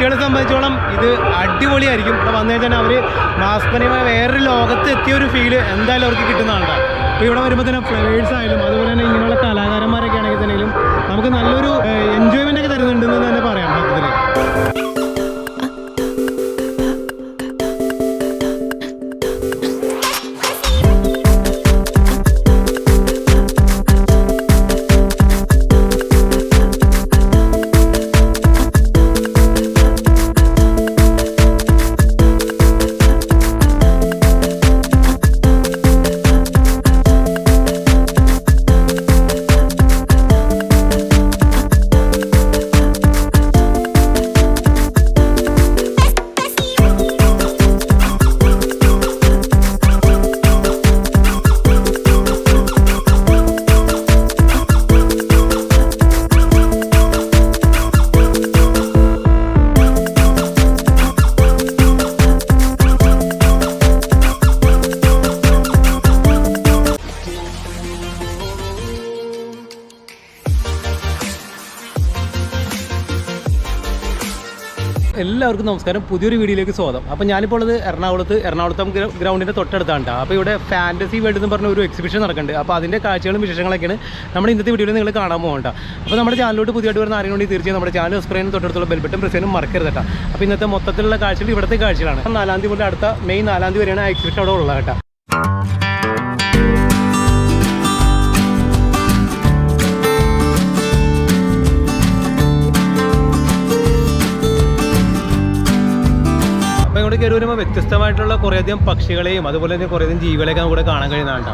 കുട്ടികളെ സംബന്ധിച്ചോളം ഇത് അടിപൊളിയായിരിക്കും. ഇവിടെ വന്നു കഴിഞ്ഞാൽ അവർ മാസ്മരികമായ വേറൊരു ലോകത്ത് എത്തിയ ഒരു ഫീല് എന്തായാലും അവർക്ക് കിട്ടുന്നതാണ്. അപ്പോൾ ഇവിടെ വരുമ്പോൾ തന്നെ ഫ്ലവേഴ്സ് ആയാലും അതുപോലെ തന്നെ ഇങ്ങനെയുള്ള കലാകാരന്മാരൊക്കെ ആണെങ്കിൽ തന്നെയും നമുക്ക് നല്ലൊരു എൻജോയ്മെൻ്റ് ഒക്കെ തരുന്നുണ്ടെന്ന് തന്നെ പറയാം സത്യത്തിൽ. എല്ലാവർക്കും നമസ്കാരം. പുതിയൊരു വീഡിയോയിലേക്ക് സ്വാഗതം. അപ്പോൾ ഞാനിപ്പോൾ ഉള്ളത് എറണാകുളത്തെ ഗ്രൗണ്ടിൻ്റെ തൊട്ടടുത്താണ്. അപ്പോൾ ഇവിടെ ഫാൻറ്റസി വേൾഡ് എന്ന് പറഞ്ഞ ഒരു എക്സിബിഷൻ നടക്കുന്നുണ്ട്. അപ്പോൾ അതിൻ്റെ കാഴ്ചകളും വിശേഷങ്ങളൊക്കെയാണ് നമ്മുടെ ഇന്നത്തെ വീഡിയോയിൽ നിങ്ങൾ കാണാൻ പോകണ്ട. അപ്പോൾ നമ്മുടെ ചാനലിലോട്ട് പുതിയതായിട്ട് വരുന്ന ആരെങ്കിലും തീർച്ചയായും നമ്മുടെ ചാനൽ സബ്സ്ക്രൈബ് തൊട്ടടുത്തുള്ള ബെൽബട്ടൺ പ്രസ് ചെയ്യാനും മറക്കരുത് കേട്ടോ. അപ്പോൾ ഇന്നത്തെ മൊത്തത്തിലുള്ള കാഴ്ചകൾ ഇവിടുത്തെ കാഴ്ചകളാണ്. 4-ാം തീയതി മുതൽ അടുത്ത മെയ് 4-ാം തീയതി വരെയാണ് ആ എക്സിബിഷൻ അവിടെ ഉള്ളത് കേട്ടോ. ഇങ്ങോട്ട് കയറി വരുമ്പോൾ വ്യത്യസ്തമായിട്ടുള്ള കുറേയധികം പക്ഷികളെയും അതുപോലെ തന്നെ കുറേയധികം ജീവികളെയൊക്കെ നമുക്ക് കാണാൻ കഴിയുന്നതാണ്.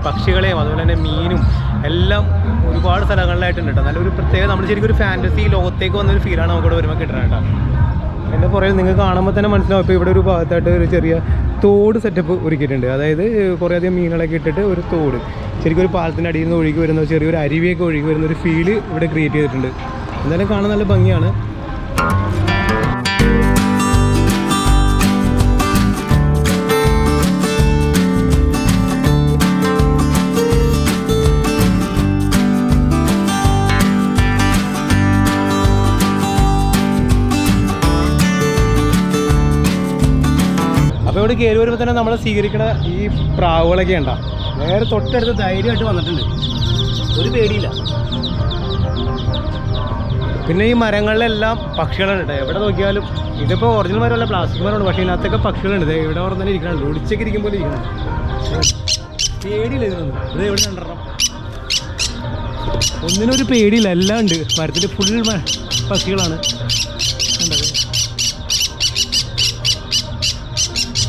പക്ഷികളെയും അതുപോലെ തന്നെ മീനും എല്ലാം ഒരുപാട് സ്ഥലങ്ങളിലായിട്ടുണ്ട് കേട്ടോ. നല്ലൊരു പ്രത്യേക നമ്മൾ ശരിക്കും ഒരു ഫാൻറ്റസി ലോകത്തേക്ക് വന്നൊരു ഫീലാണ് നമുക്കിവിടെ വരുമ്പോൾ കിട്ടുന്നത് കേട്ടോ. എൻ്റെ പുറകിൽ നിങ്ങൾക്ക് കാണുമ്പോൾ തന്നെ മനസ്സിലാവും. ഇപ്പോൾ ഇവിടെ ഒരു ഭാഗത്തായിട്ട് ഒരു ചെറിയ തോട് സെറ്റപ്പ് ഒരുക്കിയിട്ടുണ്ട്. അതായത് കുറേയധികം മീനുകളൊക്കെ ഇട്ടിട്ട് ഒരു തോട് ശരിക്കും ഒരു പാലത്തിൻ്റെ അടിയിൽ നിന്ന് ഒഴുകി വരുന്ന ചെറിയൊരു അരുവിയൊക്കെ ഒഴുകി വരുന്ന ഒരു ഫീല് ഇവിടെ ക്രിയേറ്റ് ചെയ്തിട്ടുണ്ട്. എന്തായാലും കാണാൻ നല്ല ഭംഗിയാണ്. അപ്പോൾ ഇവിടെ കയറി വരുമ്പോൾ തന്നെ നമ്മൾ സ്വീകരിക്കുന്ന ഈ പ്രാവുകളൊക്കെ ഉണ്ടാവും. നേരെ തൊട്ടടുത്ത് ധൈര്യമായിട്ട് വന്നിട്ടുണ്ട്, ഒരു പേടിയില്ല. പിന്നെ ഈ മരങ്ങളിലെല്ലാം പക്ഷികളുണ്ട് കേട്ടോ. എവിടെ നോക്കിയാലും ഇതിപ്പോൾ ഒറിജിനൽ മരമല്ല, പ്ലാസ്റ്റിക് മരമാണ്. പക്ഷേ ഇതിനകത്തൊക്കെ പക്ഷികളുണ്ട്. ഇവിടെ അവിടെ തന്നെ ഇരിക്കണുണ്ട്, ഒളിച്ചൊക്കെ ഇരിക്കും പോലെ ഇരിക്കണം. പേടിയില്ല ഇതിനൊന്നും. ഇത് എവിടെ കണ്ടിടണം, ഒന്നിനൊരു പേടിയില്ല. എല്ലാം ഉണ്ട്, മരത്തിൽ ഫുൾ പക്ഷികളാണ്.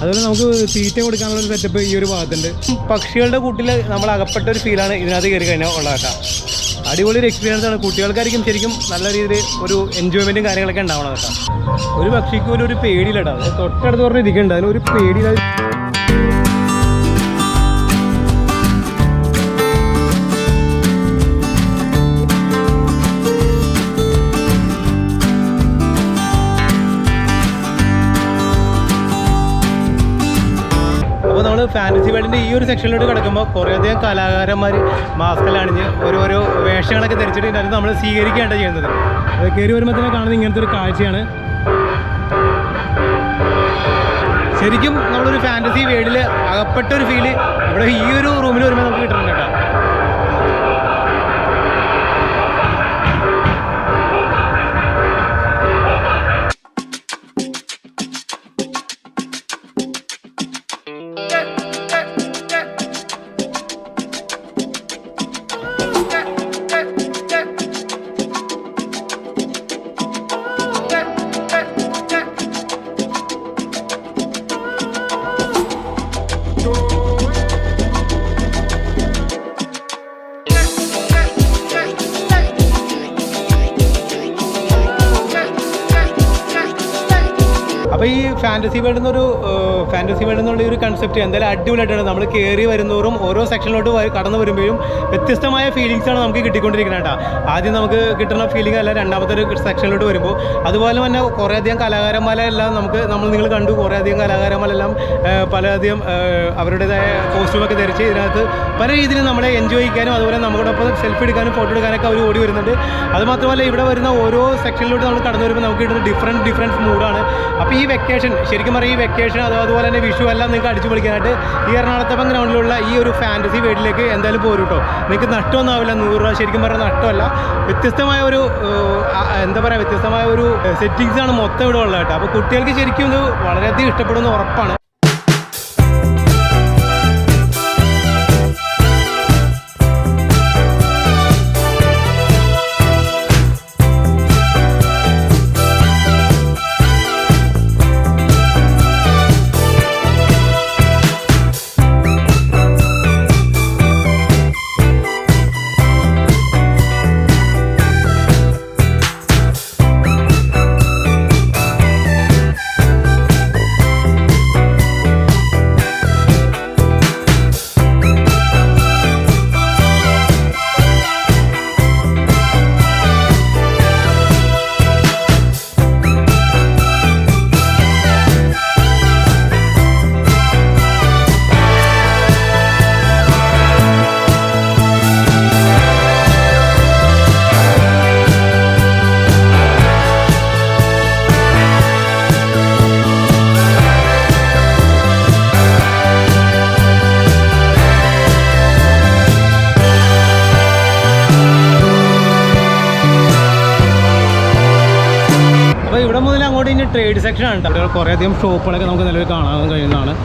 അതുപോലെ നമുക്ക് തീറ്റ കൊടുക്കാനുള്ളൊരു സെറ്റപ്പ് ഈ ഒരു ഭാഗത്തുണ്ട്. പക്ഷികളുടെ കൂട്ടിൽ നമ്മൾ അകപ്പെട്ട ഒരു ഫീലാണ് ഇതിനകത്ത് കയറി കഴിഞ്ഞാൽ ഉള്ളത് കേട്ടോ. അടിപൊളി ഒരു എക്സ്പീരിയൻസ് ആണ്. കുട്ടികൾക്കായിരിക്കും ശരിക്കും നല്ല രീതിയിൽ ഒരു എൻജോയ്മെൻറ്റും കാര്യങ്ങളൊക്കെ ഉണ്ടാവണം കേട്ടോ. ഒരു പക്ഷിക്ക് പോലും ഒരു പേടിയില്ല കേട്ടോ. അത് തൊട്ടടുത്ത് പറഞ്ഞ് ഇരിക്കുന്നുണ്ട്, അതിനൊരു പേടിയില്ല. നമ്മൾ ഫാൻറ്റസി വേൾഡിൻ്റെ ഈ ഒരു സെക്ഷനിലോട്ട് കിടക്കുമ്പോൾ കുറേയധികം കലാകാരന്മാർ മാസ്കെല്ലാം അണിഞ്ഞ് ഓരോരോ വേഷങ്ങളൊക്കെ ധരിച്ചിട്ട് ഇതിനകത്ത് നമ്മൾ സ്വീകരിക്കുകയാണ് ചെയ്യുന്നത്. അത് കയറി വരുമ്പോൾ തന്നെ കാണുന്നത് ഇങ്ങനത്തെ ഒരു കാഴ്ചയാണ്. ശരിക്കും നമ്മളൊരു ഫാൻറ്റസി വേൾഡിൽ അകപ്പെട്ട ഒരു ഫീല് ഇവിടെ ഈ ഒരു റൂമിൽ വരുമ്പോൾ നമുക്ക് കിട്ടുന്നുണ്ട് കേട്ടോ. അപ്പോൾ ഈ ഫാൻറ്റസി വേൾഡ് എന്നുള്ള ഒരു കൺസെപ്റ്റ് എന്തായാലും അടിപൊളിയായിട്ടാണ്. നമ്മൾ കയറി വരുന്നവരും ഓരോ സെക്ഷനിലോട്ട് കടന്നു വരുമ്പോഴും വ്യത്യസ്തമായ ഫീലിങ്സാണ് നമുക്ക് കിട്ടിക്കൊണ്ടിരിക്കുന്നത് കേട്ടോ. ആദ്യം നമുക്ക് കിട്ടുന്ന ഫീലിംഗ് അല്ല രണ്ടാമത്തെ ഒരു സെക്ഷനിലോട്ട് വരുമ്പോൾ. അതുപോലെ തന്നെ കുറേയധികം കലാകാരന്മാരെല്ലാം നിങ്ങൾ കണ്ടു. കുറേയധികം കലാകാരന്മാരെല്ലാം പലധികം അവരുടേതായ കോസ്റ്റ്യൂമൊക്കെ ധരിച്ച് ഇതിനകത്ത് പല രീതിയിൽ നമ്മളെ എൻജോയ് ചെയ്യാനും അതുപോലെ നമ്മളോടൊപ്പം സെൽഫി എടുക്കാനും ഫോട്ടോ എടുക്കാനൊക്കെ അവർ ഓടി വരുന്നുണ്ട്. അതുമാത്രമല്ല ഇവിടെ വരുന്ന ഓരോ സെക്ഷനിലോട്ട് നമ്മൾ കടന്നു വരുമ്പോൾ നമുക്ക് കിട്ടുന്ന ഡിഫറൻറ്റ് മൂഡാണ്. അപ്പോൾ ഈ വെക്കേഷൻ ശരിക്കും പറയും, ഈ വെക്കേഷൻ അതുപോലെ തന്നെ വിഷു എല്ലാം നിങ്ങൾക്ക് അടിച്ചു പൊളിക്കാനായിട്ട് ഈ എറണാകുളത്തപ്പം ഗ്രൗണ്ടിലുള്ള ഈ ഒരു ഫാൻറ്റസി വേൾഡിലേക്ക് എന്തായാലും പോരും കേട്ടോ. നിങ്ങൾക്ക് നഷ്ടമൊന്നും ആവില്ല. 100 രൂപ ശരിക്കും പറഞ്ഞാൽ നഷ്ടമല്ല. വ്യത്യസ്തമായ ഒരു വ്യത്യസ്തമായ ഒരു സെറ്റിങ്സാണ് മൊത്തം ഇവിടെ ഉള്ളത് കേട്ടോ. അപ്പോൾ കുട്ടികൾക്ക് ശരിക്കും ഇത് വളരെയധികം ഇഷ്ടപ്പെടുമെന്ന് ഉറപ്പാണ്. ഇവിടെ മുതൽ അങ്ങോട്ട് ഇനി ട്രേഡ് സെക്ഷൻ ആണ് കേട്ടോ. കുറേയധികം ഷോപ്പുകളൊക്കെ നമുക്ക് നിലവിൽ കാണാൻ കഴിയുന്നതാണ്.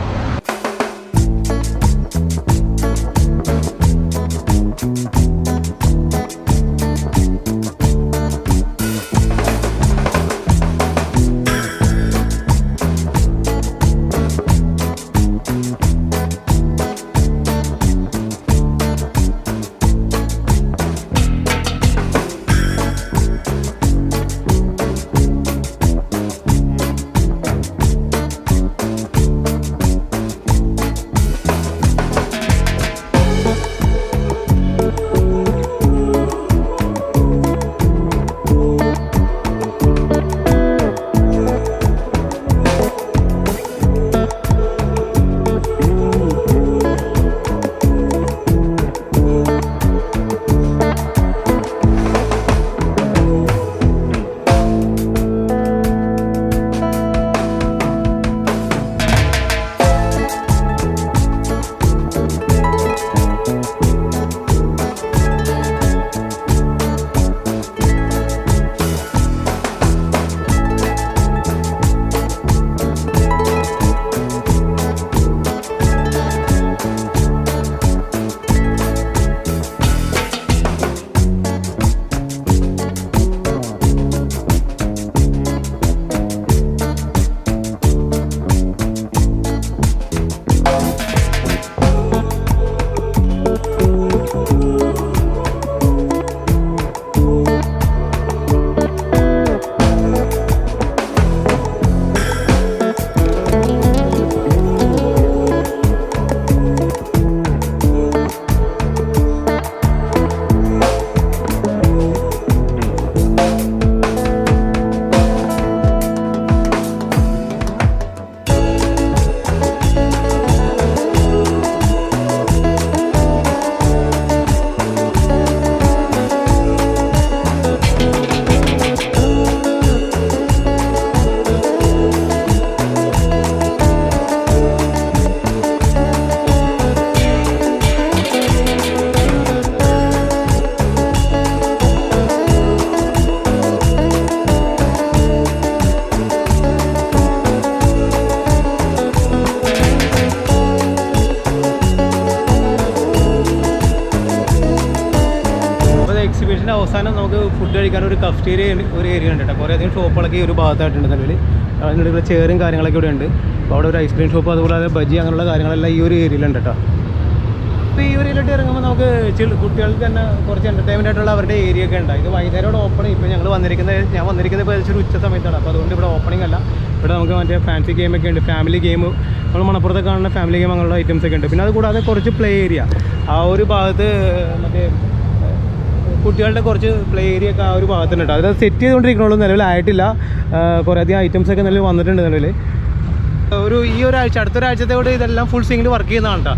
അവസാനം നമുക്ക് ഫുഡ് കഴിക്കാൻ ഒരു കഫ്റ്റീരിയ ഒരു ഏരിയ ഉണ്ട് കേട്ടോ. കുറേയധികം ഷോപ്പുകളൊക്കെ ഈ ഒരു ഭാഗത്തായിട്ടുണ്ട് നിലവിൽ. അതിനുള്ള ചെയറും കാര്യങ്ങളൊക്കെ ഇവിടെ ഉണ്ട്. അപ്പോൾ അവിടെ ഒരു ഐസ്ക്രീം ഷോപ്പ് അതുപോലെ ബജ്ജി അങ്ങനെയുള്ള കാര്യങ്ങളെല്ലാം ഈ ഒരു ഏരിയയിലുണ്ട് കേട്ടോ. അപ്പോൾ ഈ ഒരു ഇതിലോട്ട് ഇറങ്ങുമ്പോൾ നമുക്ക് കുട്ടികൾക്ക് തന്നെ കുറച്ച് എൻ്റർടൈൻമെൻ്റ് ആയിട്ടുള്ള അവരുടെ ഏരിയ ഒക്കെ ഉണ്ട്. ഇത് വൈകുന്നേരം ഓപ്പണിംഗ്. ഇപ്പോൾ ഞാൻ വന്നിരിക്കുന്നത് ഇപ്പോൾ ഏകദേശം ഒരു ഉച്ച സമയത്താണ്. അപ്പോൾ അതുകൊണ്ട് ഇവിടെ ഓപ്പണിംഗ് അല്ല. ഇവിടെ നമുക്ക് മറ്റേ ഫാൻസി ഗെയിമൊക്കെ ഉണ്ട്, ഫാമിലി ഗെയിം, നമ്മൾ മണപ്പുറത്ത് കാണുന്ന ഫാമിലി ഗെയിം അങ്ങനെയുള്ള ഐറ്റംസ് ഒക്കെ ഉണ്ട്. പിന്നെ അത് കൂടാതെ കുറച്ച് പ്ലേ ഏരിയ ആ ഒരു ഭാഗത്ത് മറ്റേ കുട്ടികളുടെ കുറച്ച് പ്ലേ ഏരിയ ഒക്കെ ആ ഒരു ഭാഗത്തുണ്ട് കേട്ടോ. അത് സെറ്റ് ചെയ്തുകൊണ്ടിരിക്കണുള്ളൂ, നിലവിലായിട്ടില്ല. കുറേ അധികം ഐറ്റംസ് ഒക്കെ നിലവിൽ വന്നിട്ടുണ്ട്. നിലവിൽ ഈ ഒരാഴ്ച അടുത്തൊരാഴ്ചത്തെ കൂടെ ഇതെല്ലാം ഫുൾ സ്വിങ്ങിൽ വർക്ക് ചെയ്യുന്നതാണ് കേട്ടോ.